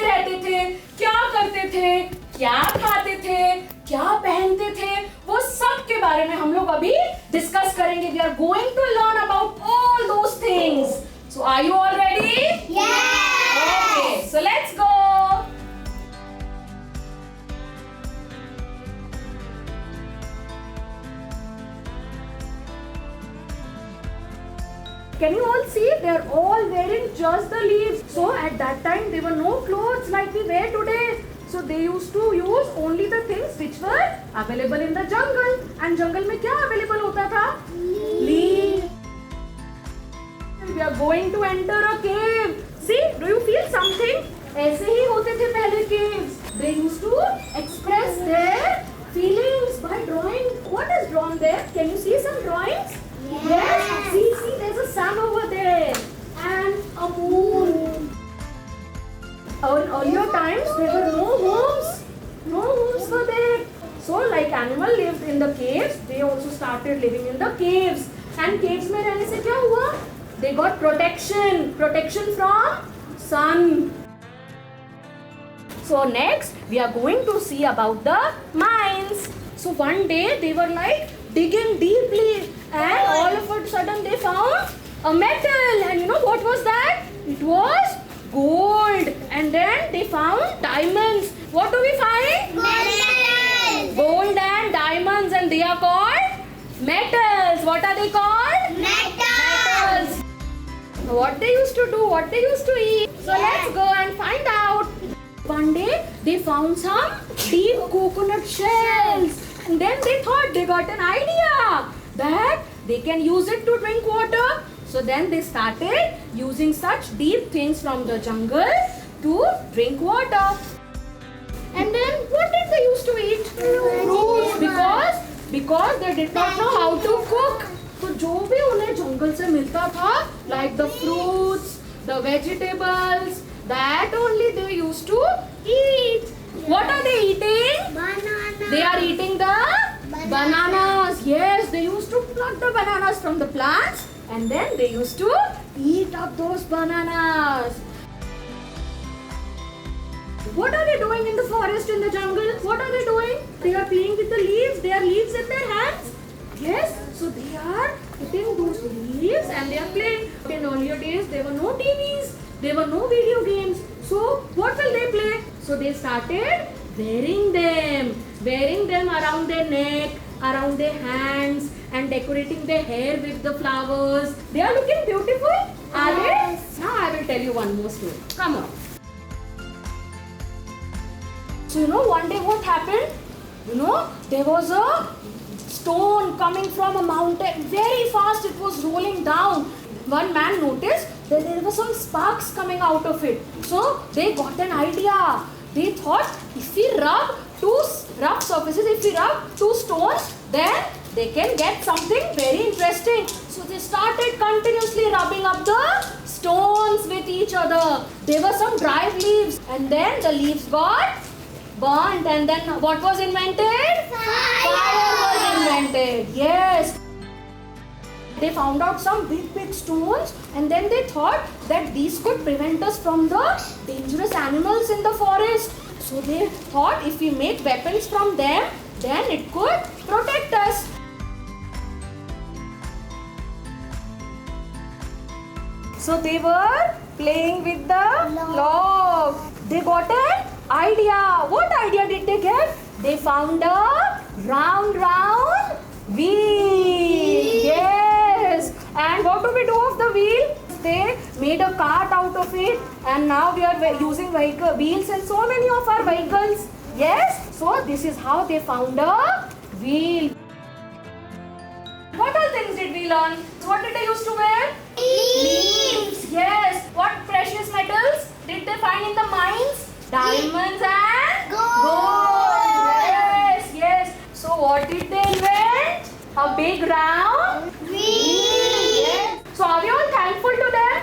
रहते थे, क्या करते थे, क्या खाते थे, क्या पहनते थे, वो सब के बारे में हम लोग अभी डिस्कस करेंगे. We are going to learn about all those things. So are you all ready? Yes. Okay, so let's go. Can you all see? They are all wearing just the leaves. So at that time there were no clothes like we wear today. So they used to use only the things which were available in the jungle. And jungle में क्या available होता था? Leaves. We are going to enter a cave. See, do you feel something? ऐसे ही होते थे पहले caves. They used to express their feelings by drawing. What is drawn there? Can you see some drawings? Yes. See, there's a sun over there and a moon. In earlier times, there were no homes. No homes were there. So, like animal lived in the caves, they also started living in the caves. And caves में रहने से क्या हुआ? They got protection from sun. So next, we are going to see about the mines. So one day they were like digging deeply, and all of a sudden they found a metal. And you know what was that? It was gold. And then they found diamonds. What do we find? Metals. Gold and diamonds, and they are called metals. What are they called? Metals. What they used to do, what they used to eat. So let's go and find out. One day they found some deep coconut shells, and then they thought they got an idea that they can use it to drink water. So then they started using such deep things from the jungle to drink water. And then what did they used to eat? Fruits, because they did not know how to cook. तो जो भी उन्हें जंगल से मिलता था, like the fruits, the vegetables, that only they used to eat. What are they eating? Banana. They are eating the bananas. Yes, they used to pluck the bananas from the plants, and then they used to eat up those bananas. What are they doing in the forest, in the jungle? What are they doing? They are playing with the leaves. They are leaves in their hands. Yes, so they are eating those leaves and they are playing. In earlier days, there were no TVs, there were no video games. So what will they play? So they started wearing them around their neck, around their hands, and decorating their hair with the flowers. They are looking beautiful, are they? Now I will tell you one more story. Come on. So you know one day what happened? You know, there was a stone coming from a mountain. Very fast it was rolling down. One man noticed that there were some sparks coming out of it. So they got an idea. They thought if we rub two rough surfaces, if we rub two stones, then they can get something very interesting. So they started continuously rubbing up the stones with each other. There were some dry leaves, and then the leaves got burnt, and then what was invented? Fire was invented. Yes. They found out some big stones, and then they thought that these could prevent us from the dangerous animals in the forest. So they thought if we make weapons from them, then it could protect us. So they were playing with the log. They got an idea. What idea did they get? They found a round wheel. Yes. And what do we do of the wheel? They made a cart out of it, and now we are using wheels in so many of our vehicles. Yes. So this is how they found a wheel. What all things did we learn? What did they used to wear? Leaves. Yes. What precious metals did they find in the mines? Diamonds and gold. Yes. So what did they invent? A big round wheel. Yes. So are we all thankful to them?